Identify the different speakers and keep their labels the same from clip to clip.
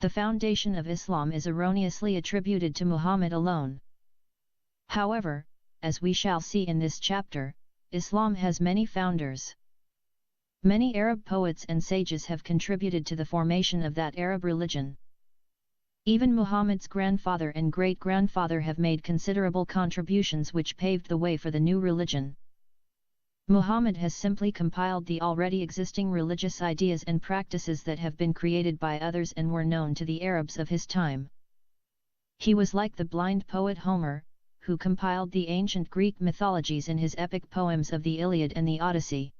Speaker 1: The foundation of Islam is erroneously attributed to Muhammad alone. However, as we shall see in this chapter, Islam has many founders. Many Arab poets and sages have contributed to the formation of that Arab religion. Even Muhammad's grandfather and great-grandfather have made considerable contributions which paved the way for the new religion. Muhammad has simply compiled the already existing religious ideas and practices that have been created by others and were known to the Arabs of his time. He was like the blind poet Homer, who compiled the ancient Greek mythologies in his epic poems of the Iliad and the Odyssey.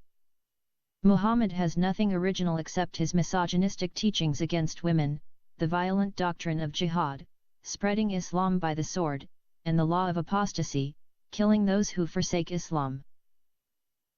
Speaker 1: Muhammad has nothing original except his misogynistic teachings against women, the violent doctrine of jihad, spreading Islam by the sword, and the law of apostasy, killing those who forsake Islam.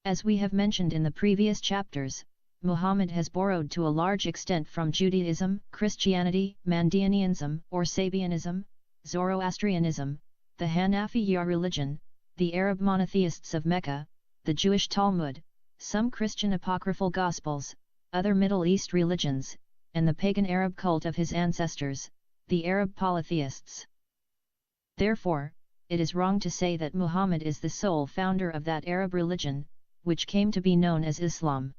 Speaker 1: As we have mentioned in the previous chapters, Muhammad has borrowed to a large extent from Judaism, Christianity, Mandaeanism or Sabianism, Zoroastrianism, the Hanafiya religion, the Arab monotheists of Mecca, the Jewish Talmud, some Christian apocryphal Gospels, other Middle East religions, and the pagan Arab cult of his ancestors, the Arab polytheists. Therefore, it is wrong to say that Muhammad is the sole founder of that Arab religion, which came to be known as Islam.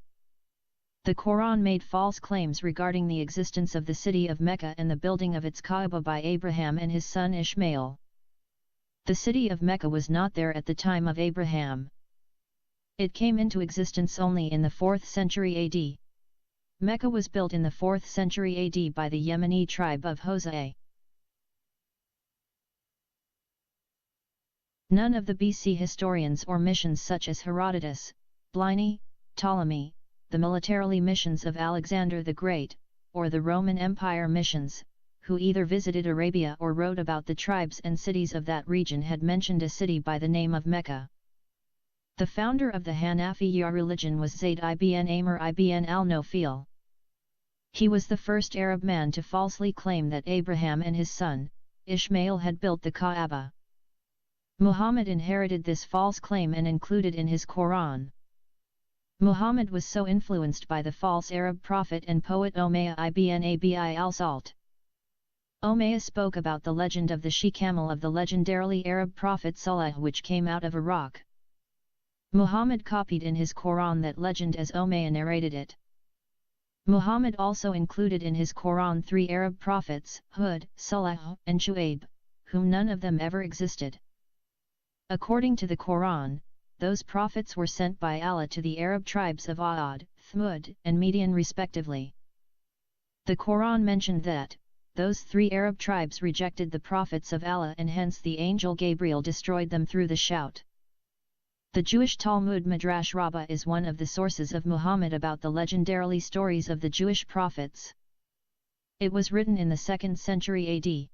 Speaker 1: The Quran made false claims regarding the existence of the city of Mecca and the building of its Kaaba by Abraham and his son Ishmael. The city of Mecca was not there at the time of Abraham. It came into existence only in the 4th century AD. Mecca was built in the 4th century AD by the Yemeni tribe of Hosea. None of the BC historians or missions such as Herodotus, Pliny, Ptolemy, the militarily missions of Alexander the Great, or the Roman Empire missions, who either visited Arabia or wrote about the tribes and cities of that region had mentioned a city by the name of Mecca. The founder of the Hanafiya religion was Zayd ibn Amr ibn al-Nufayl. He was the first Arab man to falsely claim that Abraham and his son, Ishmael had built the Kaaba. Muhammad inherited this false claim and included in his Quran. Muhammad was so influenced by the false Arab prophet and poet Umayyah ibn Abi al-Salt. Umayyah spoke about the legend of the she-camel of the legendarily Arab prophet Salih which came out of Iraq. Muhammad copied in his Quran that legend as Umayyah narrated it. Muhammad also included in his Quran 3 Arab prophets, Hud, Salih, and Shu'aib, whom none of them ever existed. According to the Quran, those prophets were sent by Allah to the Arab tribes of Ad, Thamud, and Midian respectively. The Quran mentioned that, those 3 Arab tribes rejected the prophets of Allah and hence the angel Gabriel destroyed them through the shout. The Jewish Talmud Midrash Rabbah is one of the sources of Muhammad about the legendarily stories of the Jewish prophets. It was written in the 2nd century AD.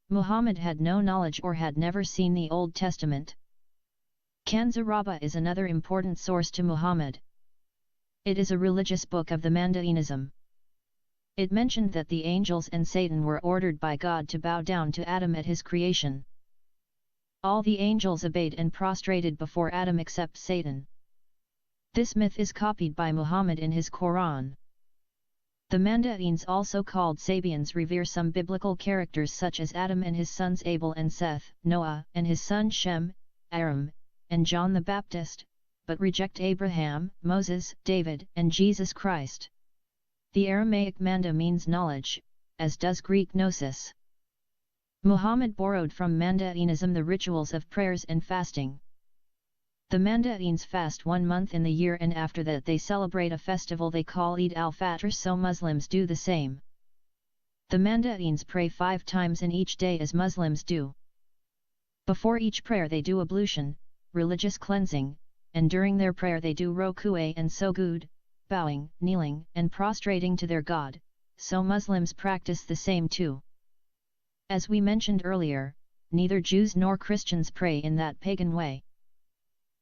Speaker 1: Muhammad had no knowledge or had never seen the Old Testament. Kanz Rabbah is another important source to Muhammad. It is a religious book of the Mandaeanism. It mentioned that the angels and Satan were ordered by God to bow down to Adam at his creation. All the angels obeyed and prostrated before Adam except Satan. This myth is copied by Muhammad in his Quran. The Mandaeans, also called Sabians, revere some biblical characters such as Adam and his sons Abel and Seth, Noah and his son Shem, Aram, and John the Baptist, but reject Abraham, Moses, David, and Jesus Christ. The Aramaic manda means knowledge, as does Greek gnosis. Muhammad borrowed from Mandaeanism the rituals of prayers and fasting. The Mandaeans fast 1 month in the year and after that they celebrate a festival they call Eid al-Fitr, so Muslims do the same. The Mandaeans pray 5 times in each day as Muslims do. Before each prayer they do ablution, religious cleansing, and during their prayer they do ruku' and sujud, bowing, kneeling, and prostrating to their God, so Muslims practice the same too. As we mentioned earlier, neither Jews nor Christians pray in that pagan way.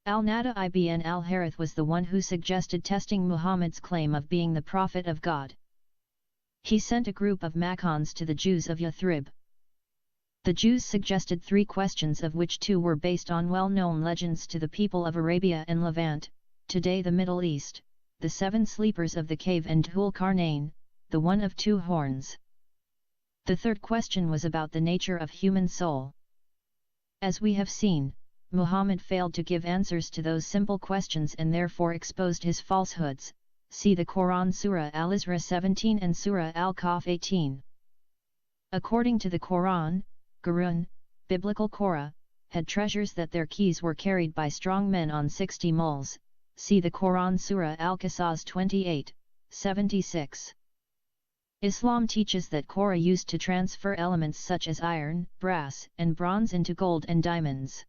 Speaker 1: Al-Nada ibn al-Harith was the one who suggested testing Muhammad's claim of being the prophet of God. He sent a group of Makkans to the Jews of Yathrib. The Jews suggested 3 questions, of which 2 were based on well-known legends to the people of Arabia and Levant, today the Middle East, the 7 sleepers of the cave and Dhul Qarnayn, the one of 2 horns. The third question was about the nature of human soul. As we have seen, Muhammad failed to give answers to those simple questions and therefore exposed his falsehoods. See the Quran Surah Al-Isra 17 and Surah Al-Kahf 18. According to the Quran, Qarun, biblical Korah, had treasures that their keys were carried by strong men on 60 mules. See the Quran Surah Al-Qasas 28, 76. Islam teaches that Korah used to transfer elements such as iron, brass, and bronze into gold and diamonds.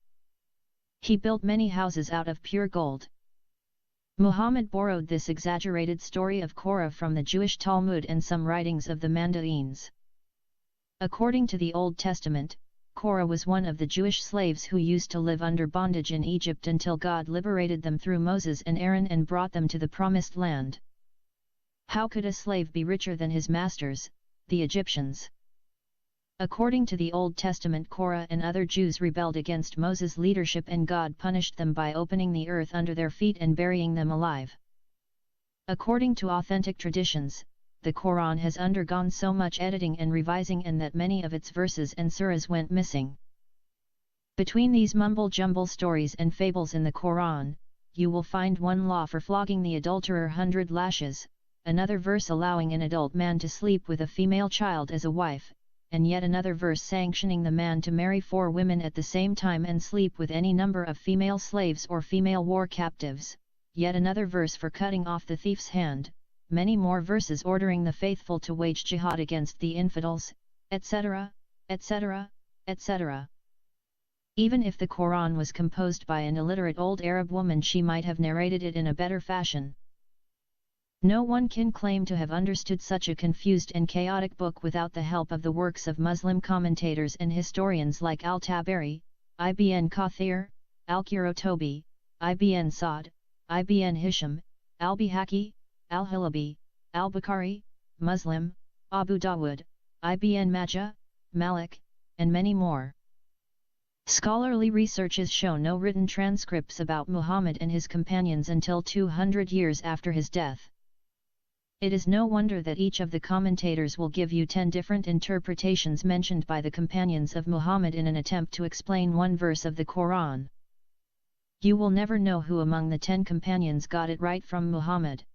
Speaker 1: He built many houses out of pure gold. Muhammad borrowed this exaggerated story of Korah from the Jewish Talmud and some writings of the Mandaeans. According to the Old Testament, Korah was one of the Jewish slaves who used to live under bondage in Egypt until God liberated them through Moses and Aaron and brought them to the Promised Land. How could a slave be richer than his masters, the Egyptians? According to the Old Testament, Korah and other Jews rebelled against Moses' leadership and God punished them by opening the earth under their feet and burying them alive. According to authentic traditions, the Quran has undergone so much editing and revising and that many of its verses and surahs went missing. Between these mumble-jumble stories and fables in the Quran, you will find one law for flogging the adulterer 100 lashes, another verse allowing an adult man to sleep with a female child as a wife, and yet another verse sanctioning the man to marry 4 women at the same time and sleep with any number of female slaves or female war captives, yet another verse for cutting off the thief's hand, many more verses ordering the faithful to wage jihad against the infidels, etc., etc., etc. Even if the Quran was composed by an illiterate old Arab woman, she might have narrated it in a better fashion. No one can claim to have understood such a confused and chaotic book without the help of the works of Muslim commentators and historians like Al-Tabari, Ibn Kathir, Al-Qurtubi, Ibn Sa'd, Ibn Hisham, Al-Bihaqi, Al-Halabi, Al-Bukhari, Muslim, Abu Dawud, Ibn Majah, Malik, and many more. Scholarly researches show no written transcripts about Muhammad and his companions until 200 years after his death. It is no wonder that each of the commentators will give you 10 different interpretations mentioned by the companions of Muhammad in an attempt to explain one verse of the Quran. You will never know who among the 10 companions got it right from Muhammad.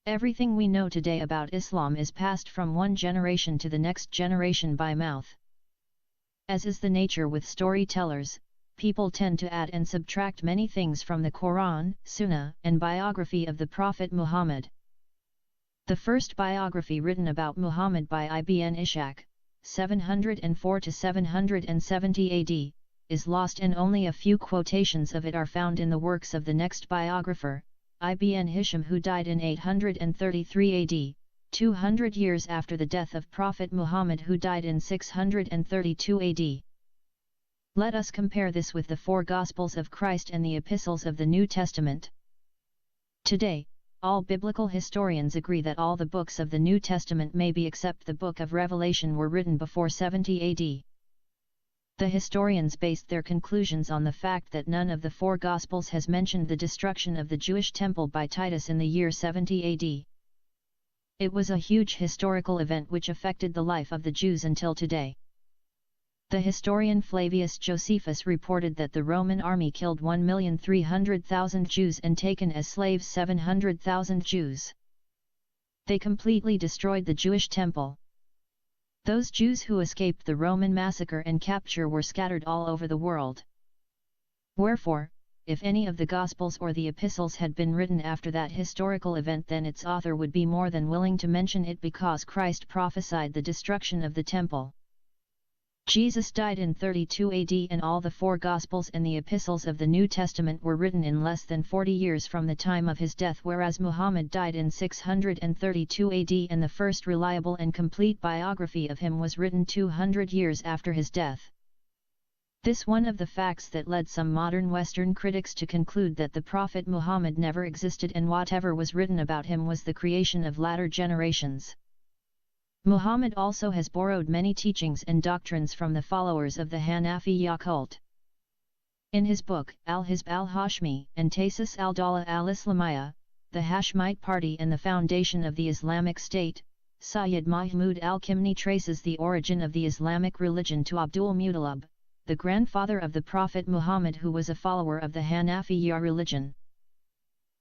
Speaker 1: Everything we know today about Islam is passed from one generation to the next generation by mouth. As is the nature with storytellers, people tend to add and subtract many things from the Quran, Sunnah, and biography of the Prophet Muhammad. The first biography written about Muhammad by Ibn Ishaq, 704–770 AD, is lost and only a few quotations of it are found in the works of the next biographer, Ibn Hisham, who died in 833 AD, 200 years after the death of Prophet Muhammad, who died in 632 AD. Let us compare this with the 4 Gospels of Christ and the epistles of the New Testament. Today, all biblical historians agree that all the books of the New Testament, maybe except the Book of Revelation, were written before 70 AD. The historians based their conclusions on the fact that none of the 4 Gospels has mentioned the destruction of the Jewish temple by Titus in the year 70 AD. It was a huge historical event which affected the life of the Jews until today. The historian Flavius Josephus reported that the Roman army killed 1,300,000 Jews and taken as slaves 700,000 Jews. They completely destroyed the Jewish temple. Those Jews who escaped the Roman massacre and capture were scattered all over the world. Wherefore, if any of the Gospels or the Epistles had been written after that historical event, then its author would be more than willing to mention it, because Christ prophesied the destruction of the temple. Jesus died in 32 AD and all the 4 Gospels and the Epistles of the New Testament were written in less than 40 years from the time of his death, whereas Muhammad died in 632 AD and the first reliable and complete biography of him was written 200 years after his death. This one of the facts that led some modern Western critics to conclude that the Prophet Muhammad never existed and whatever was written about him was the creation of latter generations. Muhammad also has borrowed many teachings and doctrines from the followers of the Hanafiya cult. In his book, Al-Hizb al-Hashmi and Tasis al-Dawla al-Islamiyya, the Hashemite party and the foundation of the Islamic State, Sayyid Mahmud al-Kimni traces the origin of the Islamic religion to Abdul-Muttalib, the grandfather of the Prophet Muhammad, who was a follower of the Hanafiya religion.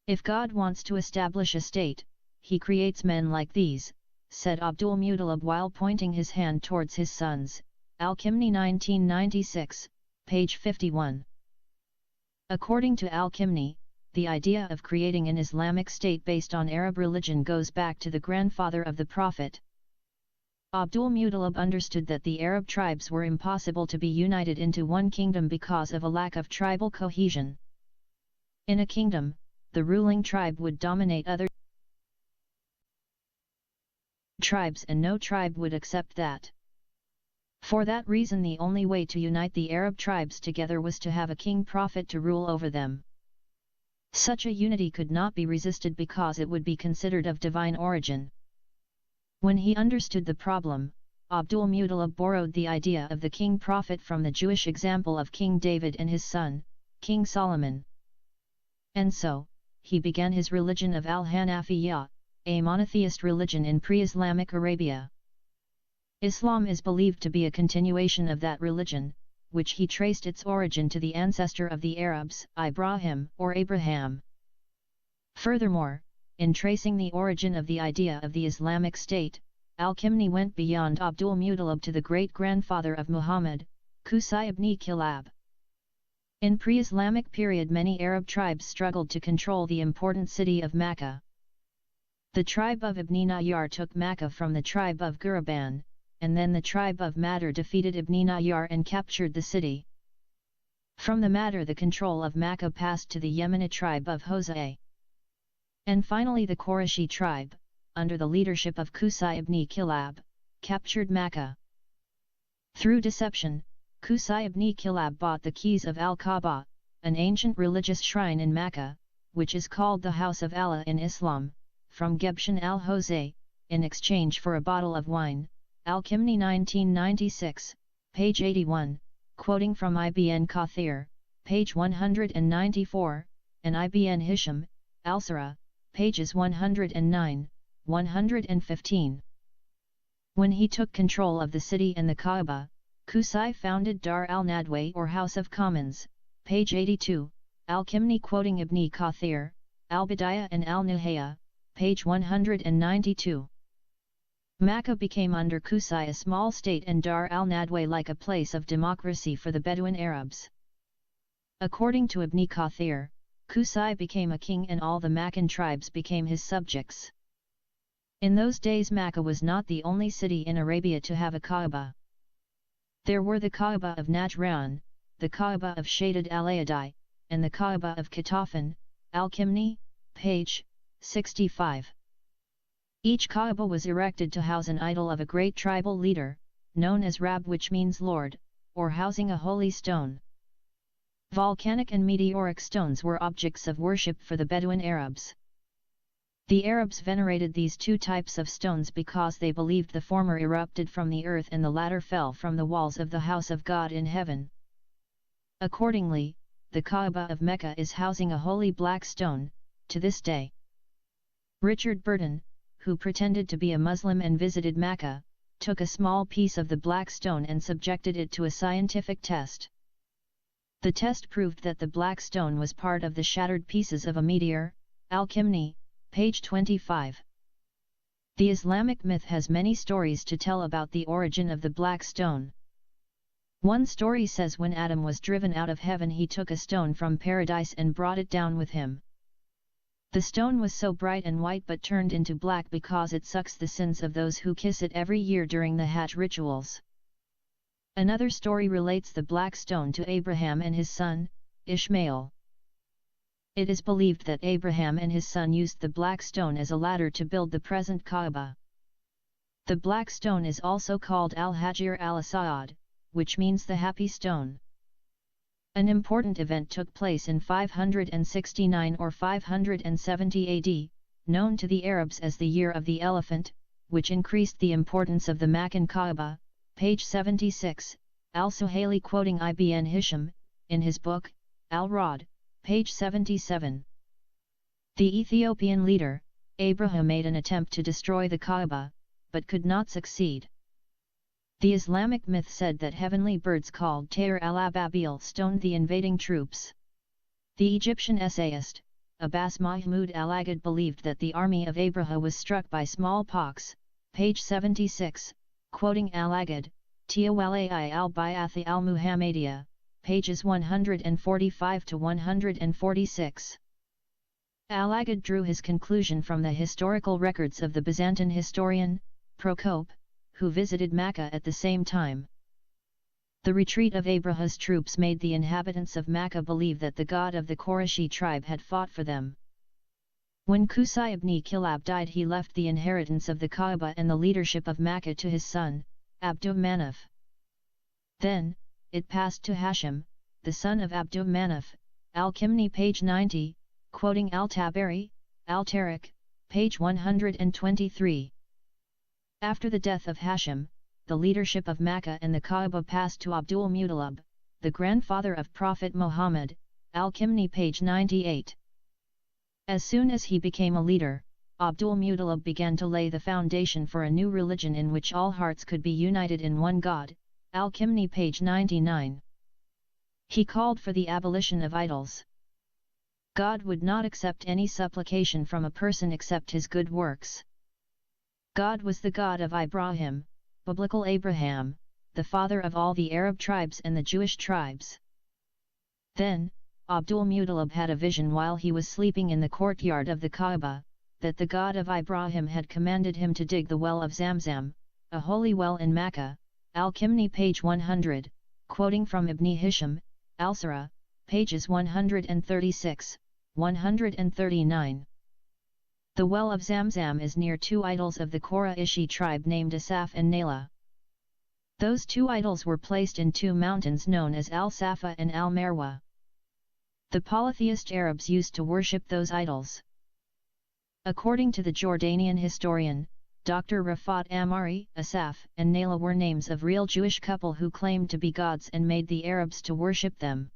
Speaker 1: If God wants to establish a state, he creates men like these, said Abdul-Muttalib while pointing his hand towards his sons. Al-Kimni 1996, page 51. According to Al-Kimni, the idea of creating an Islamic state based on Arab religion goes back to the grandfather of the Prophet. Abdul-Muttalib understood that the Arab tribes were impossible to be united into one kingdom because of a lack of tribal cohesion. In a kingdom, the ruling tribe would dominate other tribes and no tribe would accept that. For that reason, the only way to unite the Arab tribes together was to have a king prophet to rule over them. Such a unity could not be resisted because it would be considered of divine origin. When he understood the problem, Abdul-Muttalib borrowed the idea of the king prophet from the Jewish example of King David and his son, King Solomon. And so, he began his religion of al-Hanafiya, a monotheist religion in pre-Islamic Arabia. Islam is believed to be a continuation of that religion, which he traced its origin to the ancestor of the Arabs, Ibrahim or Abraham. Furthermore, in tracing the origin of the idea of the Islamic State, Al-Kimni went beyond Abdul-Muttalib to the great-grandfather of Muhammad, Qusay ibn Kilab. In pre-Islamic period, many Arab tribes struggled to control the important city of Makkah. The tribe of Ibn Nayyar took Makkah from the tribe of Guraban, and then the tribe of Madar defeated Ibn Nayyar and captured the city. From the Madar, the control of Makkah passed to the Yemenite tribe of Hosea. And finally the Qurayshi tribe, under the leadership of Qusay ibn Kilab, captured Makkah. Through deception, Qusay ibn Kilab bought the keys of Al-Kaaba, an ancient religious shrine in Makkah, which is called the House of Allah in Islam, from Gebshan al-Hosea, in exchange for a bottle of wine. Al-Kimni 1996, page 81, quoting from Ibn Kathir, page 194, and Ibn Hisham, Al-Sirah, pages 109, 115. When he took control of the city and the Kaaba, Qusay founded Dar al-Nadwa or House of Commons, page 82, Al-Kimni quoting Ibn Kathir, Al-Bidayah and Al-Nihaya, page 192. Makkah became under Qusay a small state and Dar al-Nadwa like a place of democracy for the Bedouin Arabs. According to Ibn Kathir, Qusay became a king and all the Maccan tribes became his subjects. In those days Makkah was not the only city in Arabia to have a Kaaba. There were the Kaaba of Najran, the Kaaba of Shadid al-Ayadi, and the Kaaba of Qatafan, Al-Kimni, page 65. Each Kaaba was erected to house an idol of a great tribal leader, known as Rab, which means Lord, or housing a holy stone. Volcanic and meteoric stones were objects of worship for the Bedouin Arabs. The Arabs venerated these two types of stones because they believed the former erupted from the earth and the latter fell from the walls of the house of God in heaven. Accordingly, the Kaaba of Mecca is housing a holy black stone, to this day. Richard Burton, who pretended to be a Muslim and visited Mecca, took a small piece of the black stone and subjected it to a scientific test. The test proved that the black stone was part of the shattered pieces of a meteor. Al-Kimni, page 25. The Islamic myth has many stories to tell about the origin of the black stone. One story says when Adam was driven out of heaven, he took a stone from paradise and brought it down with him. The stone was so bright and white but turned into black because it sucks the sins of those who kiss it every year during the Hajj rituals. Another story relates the black stone to Abraham and his son, Ishmael. It is believed that Abraham and his son used the black stone as a ladder to build the present Kaaba. The black stone is also called Al-Hajir al-As'ad, which means the happy stone. An important event took place in 569 or 570 AD, known to the Arabs as the Year of the Elephant, which increased the importance of the Maccan Kaaba, page 76, Al-Suhaili quoting Ibn Hisham, in his book, Al-Rad, page 77. The Ethiopian leader, Abraham, made an attempt to destroy the Kaaba, but could not succeed. The Islamic myth said that heavenly birds called Tayr al-Ababil stoned the invading troops. The Egyptian essayist, Abbas Mahmud al-Aghad believed that the army of Abraha was struck by smallpox, page 76, quoting al-Aghad, Tawalai al-Bayathi al-Muhammadiyya, pages 145 to 146. Al-Aghad drew his conclusion from the historical records of the Byzantine historian, Procope, who visited Mecca at the same time. The retreat of Abraha's troops made the inhabitants of Mecca believe that the god of the Qurayshi tribe had fought for them. When Qusay ibn Kilab died, he left the inheritance of the Kaaba and the leadership of Mecca to his son, Abdul-Manaf. Then, it passed to Hashim, the son of Abdul-Manaf, Al-Kimni page 90, quoting Al-Tabari, Al-Tariq, page 123. After the death of Hashim, the leadership of Mecca and the Kaaba passed to Abdul-Muttalib, the grandfather of Prophet Muhammad, Al-Kimni page 98. As soon as he became a leader, Abdul-Muttalib began to lay the foundation for a new religion in which all hearts could be united in one God, Al-Kimni page 99. He called for the abolition of idols. God would not accept any supplication from a person except his good works. God was the God of Ibrahim, biblical Abraham, the father of all the Arab tribes and the Jewish tribes. Then, Abdul-Muttalib had a vision while he was sleeping in the courtyard of the Kaaba, that the God of Ibrahim had commanded him to dig the well of Zamzam, a holy well in Mecca, Al-Kimni page 100, quoting from Ibn Hisham, Al-Sirah, pages 136, 139. The well of Zamzam is near two idols of the Qurayshi tribe named Asaf and Nayla. Those two idols were placed in two mountains known as Al-Safa and Al-Marwa. The polytheist Arabs used to worship those idols. According to the Jordanian historian, Dr. Rafat Amari, Asaf and Nayla were names of real Jewish couple who claimed to be gods and made the Arabs to worship them.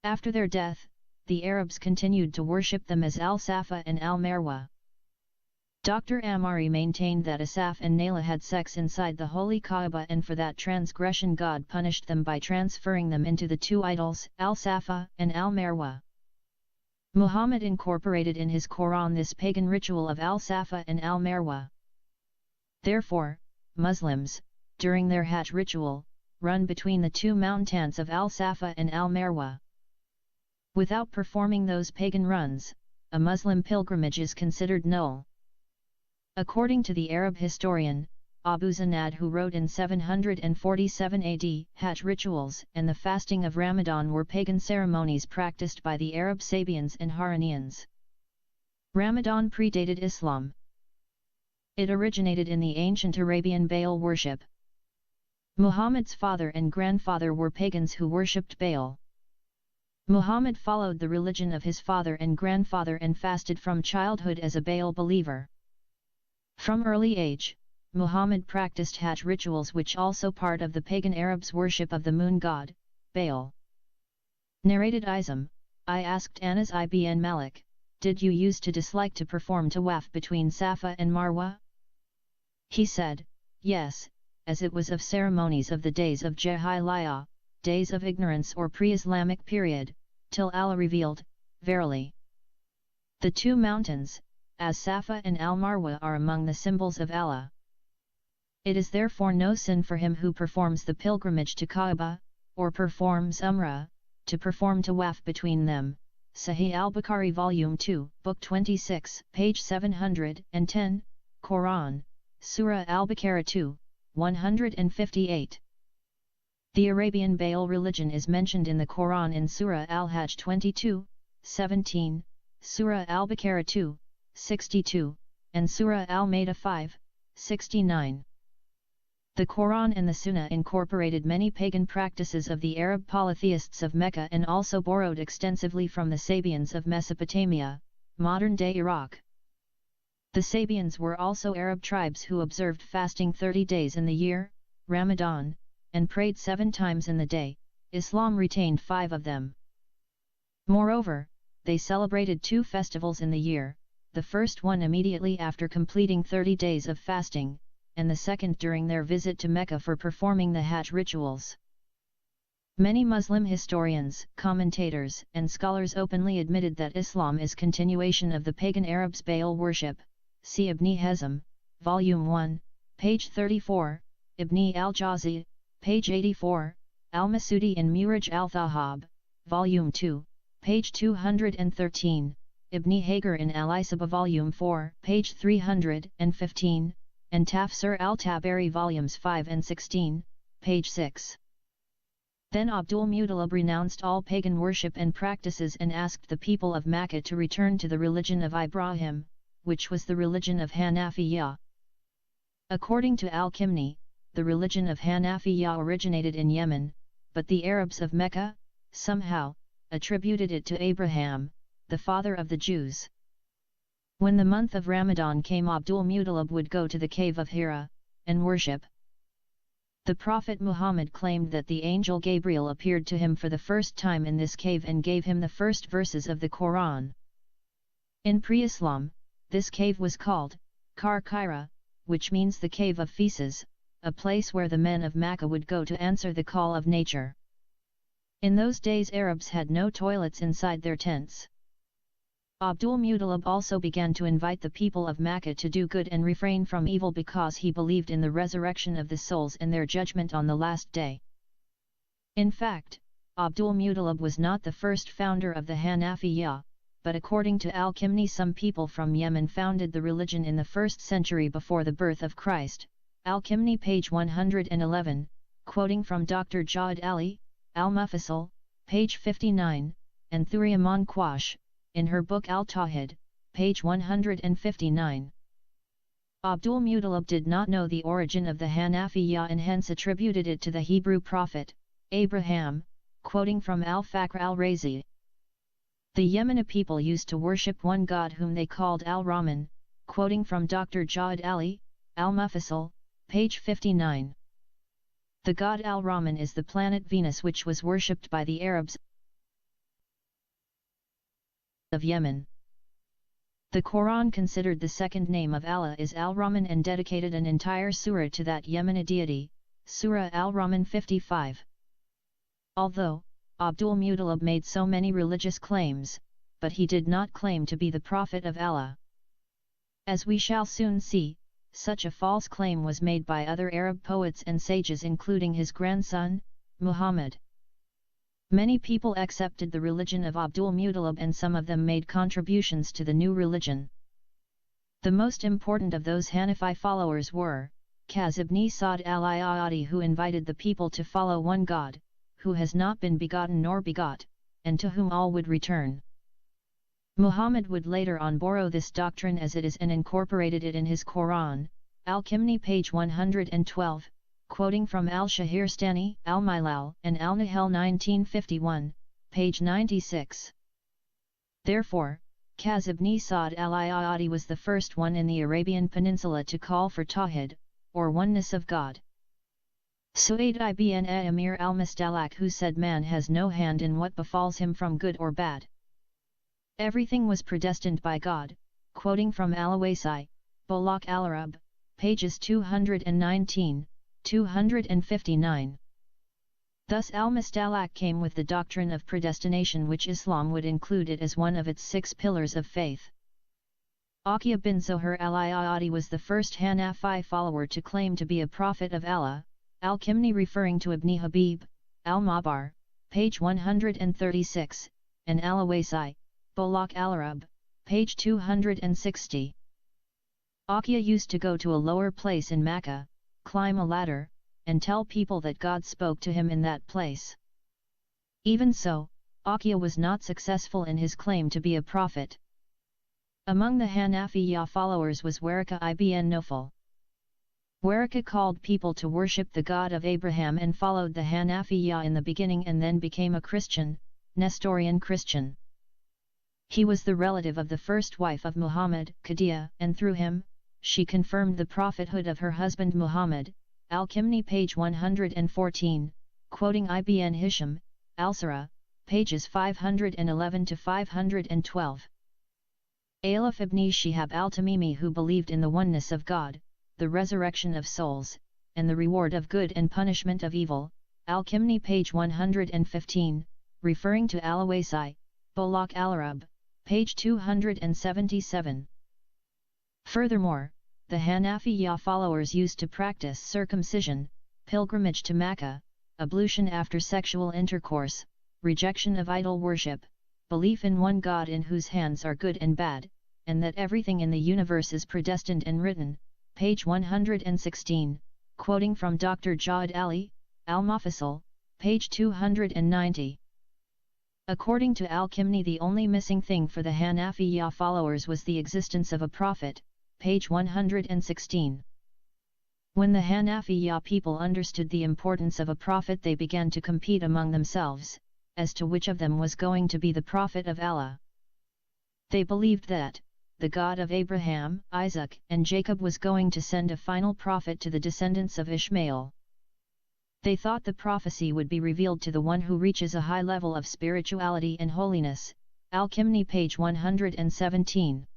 Speaker 1: After their death, the Arabs continued to worship them as Al-Safa and Al-Marwa. Dr. Amari maintained that Asaf and Nayla had sex inside the holy Kaaba, and for that transgression God punished them by transferring them into the two idols, Al-Safa and Al-Marwa. Muhammad incorporated in his Quran this pagan ritual of Al-Safa and Al-Marwa. Therefore, Muslims, during their Hajj ritual, run between the two mountains of Al-Safa and Al-Marwa. Without performing those pagan runs, a Muslim pilgrimage is considered null. According to the Arab historian, Abu Zanad, who wrote in 747 AD, Hajj rituals and the fasting of Ramadan were pagan ceremonies practiced by the Arab Sabians and Haranians. Ramadan predated Islam. It originated in the ancient Arabian Baal worship. Muhammad's father and grandfather were pagans who worshipped Baal. Muhammad followed the religion of his father and grandfather and fasted from childhood as a Baal believer. From early age, Muhammad practiced Hajj rituals, which also part of the pagan Arabs' worship of the moon god, Baal. Narrated Izam, I asked Anas ibn Malik, did you used to dislike to perform tawaf between Safa and Marwa? He said, yes, as it was of ceremonies of the days of Jahiliyyah, days of ignorance or pre-Islamic period, till Allah revealed, verily. The two mountains, as Safa and Al-Marwa, are among the symbols of Allah. It is therefore no sin for him who performs the pilgrimage to Kaaba, or performs Umrah, to perform tawaf between them. Sahih al-Bukhari Volume 2, Book 26, page 710, Quran, Surah al-Baqarah 2, 158. The Arabian Baal religion is mentioned in the Quran in Surah al-Hajj 22, 17, Surah al-Baqarah 2, 62, and Surah al-Ma'idah 5, 69. The Quran and the Sunnah incorporated many pagan practices of the Arab polytheists of Mecca and also borrowed extensively from the Sabians of Mesopotamia, modern-day Iraq. The Sabians were also Arab tribes who observed fasting 30 days in the year, Ramadan, and prayed 7 times in the day. Islam retained 5 of them. Moreover, they celebrated 2 festivals in the year, the first one immediately after completing 30 days of fasting, and the second during their visit to Mecca for performing the Hajj rituals. Many Muslim historians, commentators, and scholars openly admitted that Islam is continuation of the pagan Arabs' Baal worship. See Ibn Hazm, Volume 1, page 34, Ibn al-Jawzi, page 84, al-Masudi in Muraj al-Thahab, Volume 2, page 213, Ibn Hajar in al-Isaba Volume 4, page 315, and Tafsir al-Tabari Volumes 5 and 16, page 6. Then Abdul-Muttalib renounced all pagan worship and practices and asked the people of Makkah to return to the religion of Ibrahim, which was the religion of Hanafiyyah. According to al-Kimni, the religion of Hanafiyyah originated in Yemen, but the Arabs of Mecca, somehow, attributed it to Abraham, the father of the Jews. When the month of Ramadan came, Abdul-Muttalib would go to the cave of Hira, and worship. The Prophet Muhammad claimed that the angel Gabriel appeared to him for the first time in this cave and gave him the first verses of the Quran. In pre-Islam, this cave was called Kharkira, which means the cave of feces, a place where the men of Makkah would go to answer the call of nature. In those days Arabs had no toilets inside their tents. Abdul-Muttalib also began to invite the people of Makkah to do good and refrain from evil because he believed in the resurrection of the souls and their judgment on the last day. In fact, Abdul-Muttalib was not the first founder of the Hanafiyyah, but according to al-Kimni some people from Yemen founded the religion in the 1st century before the birth of Christ. Al-Kimni page 111, quoting from Dr. Jawad Ali, al-Mufassal, page 59, and Thuriyaman Quash, in her book Al-Tawhid, page 159. Abdul-Muttalib did not know the origin of the Hanafiyyah and hence attributed it to the Hebrew prophet, Abraham, quoting from Al-Fakhr al-Razi. The Yemeni people used to worship one god whom they called Al-Rahman, quoting from Dr. Jawad Ali, al-Mufassal, page 59. The god Al-Rahman is the planet Venus which was worshipped by the Arabs of Yemen. The Quran considered the second name of Allah is Al-Rahman and dedicated an entire surah to that Yemeni deity, Surah Al-Rahman 55. Although Abdul-Muttalib made so many religious claims, but he did not claim to be the prophet of Allah. As we shall soon see, such a false claim was made by other Arab poets and sages including his grandson, Muhammad. Many people accepted the religion of Abdul-Muttalib and some of them made contributions to the new religion. The most important of those Hanafi followers were, Kaz ibn Sa'd al-Iyadi who invited the people to follow one God, who has not been begotten nor begot, and to whom all would return. Muhammad would later on borrow this doctrine as it is and incorporated it in his Quran, Al-Kimni page 112, quoting from Al-Shahristani, Al-Milal, and Al-Nahal 1951, page 96. Therefore, Kaz ibn Sa'd al-Iyadi was the first one in the Arabian Peninsula to call for Tawhid, or oneness of God. Su'aid ibn Amir al-Mustalak who said man has no hand in what befalls him from good or bad. Everything was predestined by God, quoting from Al-Awasi, Bulaq al-Arab, pages 219, 259. Thus Al-Mustalak came with the doctrine of predestination which Islam would include it as one of its 6 pillars of faith. Aqiyah bin Zohar al-Iyadi was the first Hanafi follower to claim to be a prophet of Allah, Al-Kimni referring to Ibn Habib, Al-Mabar, page 136, and Al-Awasi, Bulaq al-Arab, page 260. Aqiyah used to go to a lower place in Makkah, climb a ladder, and tell people that God spoke to him in that place. Even so, Aqiyah was not successful in his claim to be a prophet. Among the Hanafiyyah followers was Waraka ibn Nawfal. Waraka called people to worship the God of Abraham and followed the Hanafiyyah in the beginning and then became a Christian, Nestorian Christian. He was the relative of the first wife of Muhammad, Khadijah, and through him, she confirmed the prophethood of her husband Muhammad, Al-Kimni page 114, quoting Ibn Hisham, Al-Sirah, pages 511 to 512. Alif ibn Shihab al-Tamimi who believed in the oneness of God, the resurrection of souls, and the reward of good and punishment of evil, Al-Kimni page 115, referring to Al-Awasi, Bolak al-Arab, page 277. Furthermore, the Hanafiya followers used to practice circumcision, pilgrimage to Mecca, ablution after sexual intercourse, rejection of idol worship, belief in one God in whose hands are good and bad, and that everything in the universe is predestined and written, page 116, quoting from Dr. Jawad Ali, Al-Mafasal, page 290. According to Al-Kimni, the only missing thing for the Hanafiya followers was the existence of a prophet, page 116. When the Hanafiya people understood the importance of a prophet, they began to compete among themselves, as to which of them was going to be the prophet of Allah. They believed that the God of Abraham, Isaac, and Jacob was going to send a final prophet to the descendants of Ishmael. They thought the prophecy would be revealed to the one who reaches a high level of spirituality and holiness, Al-Kimni page 117.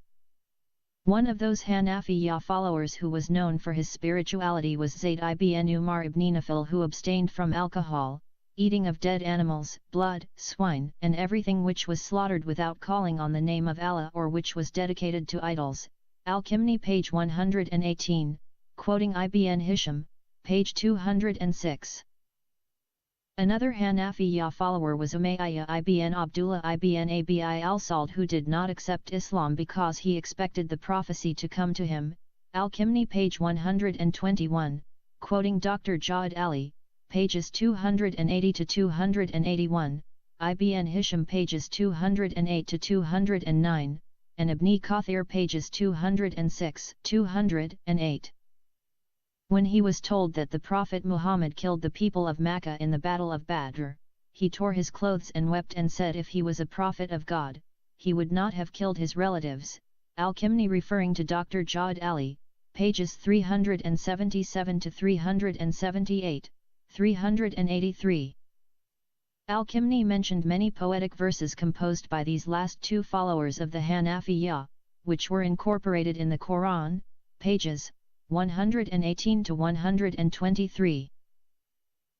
Speaker 1: One of those Hanafiya followers who was known for his spirituality was Zayd ibn Umar ibn Nafil, who abstained from alcohol, eating of dead animals, blood, swine, and everything which was slaughtered without calling on the name of Allah or which was dedicated to idols, Al-Kimni page 118, quoting Ibn Hisham, page 206. Another Hanafiya follower was Umayyah ibn Abdullah ibn Abi al-Sald, who did not accept Islam because he expected the prophecy to come to him, Al-Kimni page 121, quoting Dr. Jawad Ali, pages 280 to 281, Ibn Hisham pages 208 to 209, and Ibn Kathir pages 206, 208. When he was told that the Prophet Muhammad killed the people of Makkah in the Battle of Badr, he tore his clothes and wept and said if he was a prophet of God, he would not have killed his relatives, Al-Kimni referring to Dr. Jawad Ali, pages 377 to 378, 383. Al-Kimni mentioned many poetic verses composed by these last two followers of the Hanafiya, which were incorporated in the Quran, pages 118 to 123.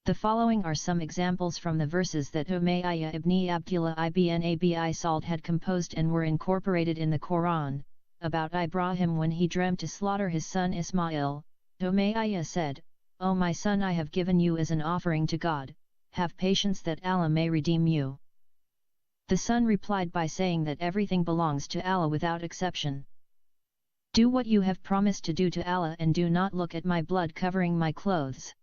Speaker 1: The following are some examples from the verses that Umayyah ibn Abdullah ibn Abi Sald had composed and were incorporated in the Quran. About Ibrahim, when he dreamt to slaughter his son Ismail, Umayyah said, "O my son, I have given you as an offering to God, have patience that Allah may redeem you." The son replied by saying that everything belongs to Allah without exception. Do what you have promised to do to Allah and do not look at my blood covering my clothes.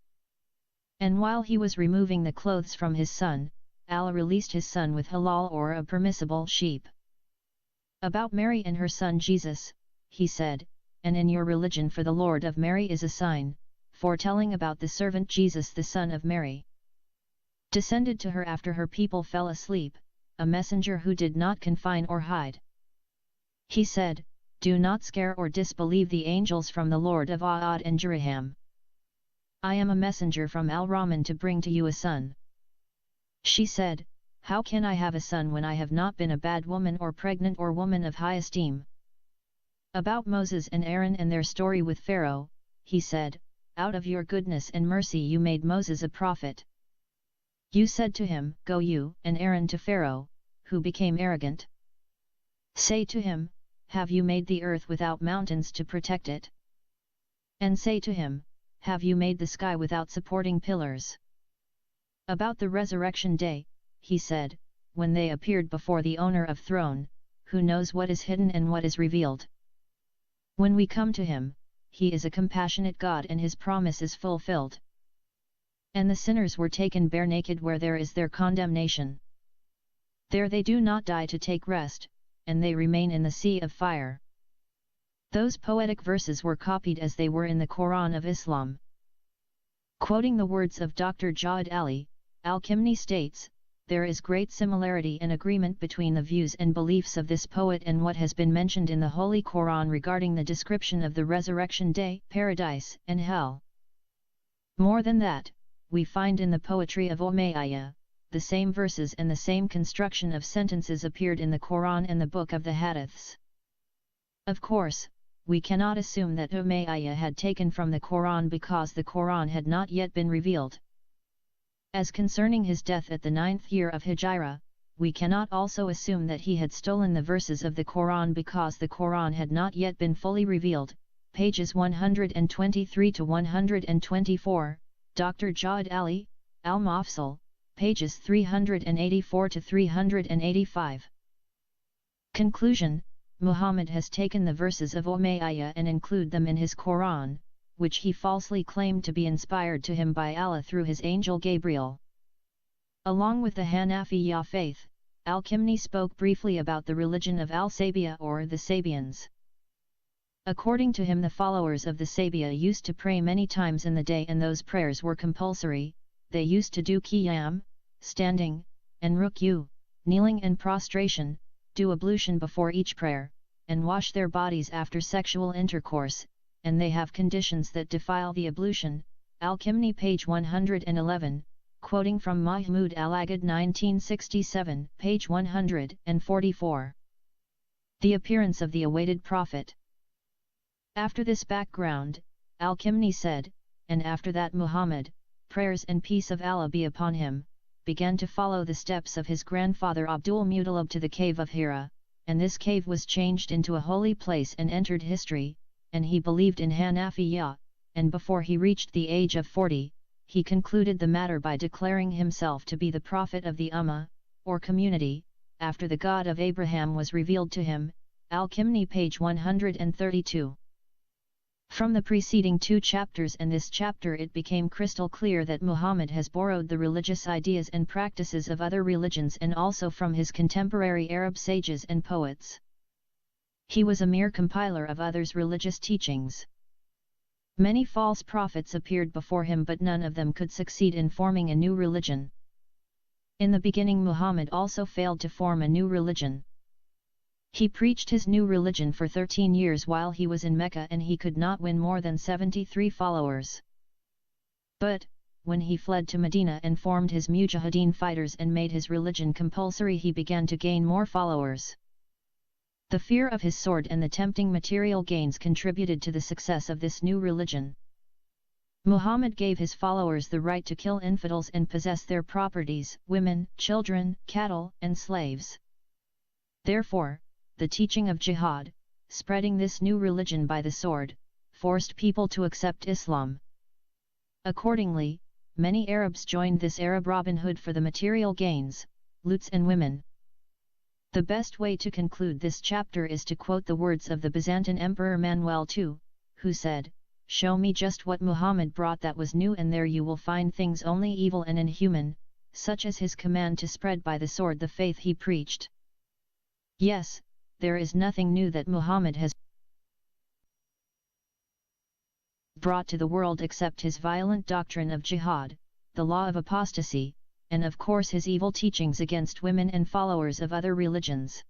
Speaker 1: And while he was removing the clothes from his son, Allah released his son with halal or a permissible sheep. About Mary and her son Jesus, he said, "And in your religion for the Lord of Mary is a sign," foretelling about the servant Jesus, the son of Mary. Descended to her after her people fell asleep, a messenger who did not confine or hide. He said, "Do not scare or disbelieve the angels from the Lord of A'ad and Jeriham. I am a messenger from Al-Rahman to bring to you a son." She said, "How can I have a son when I have not been a bad woman or pregnant or woman of high esteem?" About Moses and Aaron and their story with Pharaoh, he said, "Out of your goodness and mercy you made Moses a prophet. You said to him, 'Go you and Aaron to Pharaoh,' who became arrogant. Say to him, 'Have you made the earth without mountains to protect it?' And say to him, 'Have you made the sky without supporting pillars?'" About the resurrection day, he said, "When they appeared before the owner of throne, who knows what is hidden and what is revealed? When we come to him, he is a compassionate God and his promise is fulfilled. And the sinners were taken bare naked where there is their condemnation. There they do not die to take rest, and they remain in the sea of fire." Those poetic verses were copied as they were in the Quran of Islam. Quoting the words of Dr. Jawad Ali, Al-Kimni states, "There is great similarity and agreement between the views and beliefs of this poet and what has been mentioned in the Holy Quran regarding the description of the resurrection day, paradise, and hell. More than that, we find in the poetry of Umayyah, the same verses and the same construction of sentences appeared in the Quran and the Book of the Hadiths. Of course, we cannot assume that Umayyah had taken from the Quran because the Quran had not yet been revealed. As concerning his death at the 9th year of Hijrah, we cannot also assume that he had stolen the verses of the Quran because the Quran had not yet been fully revealed. Pages 123 to 124, Dr. Jawad Ali, Al-Mafsal, pages 384 to 385. Conclusion: Muhammad has taken the verses of Umayyah and included them in his Quran, which he falsely claimed to be inspired to him by Allah through his angel Gabriel. Along with the Hanafiya faith, Al-Kimni spoke briefly about the religion of Al-Sabiyya or the Sabians. According to him, the followers of the Sabiyya used to pray many times in the day, and those prayers were compulsory. They used to do qiyam, standing, and ruk'u, kneeling and prostration, do ablution before each prayer, and wash their bodies after sexual intercourse, and they have conditions that defile the ablution. Al-Kimni, page 111, quoting from Mahmud Al-Agad 1967, page 144. The appearance of the awaited prophet. After this background, Al-Kimni said, and after that Muhammad, prayers and peace of Allah be upon him, began to follow the steps of his grandfather Abdul Muttalib to the cave of Hira, and this cave was changed into a holy place and entered history, and he believed in Hanafiya, and before he reached the age of 40, he concluded the matter by declaring himself to be the prophet of the Ummah, or community, after the God of Abraham was revealed to him. Al-Kimni, page 132. From the preceding two chapters and this chapter it became crystal clear that Muhammad has borrowed the religious ideas and practices of other religions and also from his contemporary Arab sages and poets. He was a mere compiler of others' religious teachings. Many false prophets appeared before him, but none of them could succeed in forming a new religion. In the beginning Muhammad also failed to form a new religion. He preached his new religion for 13 years while he was in Mecca, and he could not win more than 73 followers. But, when he fled to Medina and formed his Mujahideen fighters and made his religion compulsory, he began to gain more followers. The fear of his sword and the tempting material gains contributed to the success of this new religion. Muhammad gave his followers the right to kill infidels and possess their properties, women, children, cattle, and slaves. Therefore, the teaching of jihad, spreading this new religion by the sword, forced people to accept Islam. Accordingly, many Arabs joined this Arab Robin Hood for the material gains, loots and women. The best way to conclude this chapter is to quote the words of the Byzantine Emperor Manuel II, who said, "Show me just what Muhammad brought that was new, and there you will find things only evil and inhuman, such as his command to spread by the sword the faith he preached." Yes, there is nothing new that Muhammad has brought to the world except his violent doctrine of jihad, the law of apostasy, and of course his evil teachings against women and followers of other religions.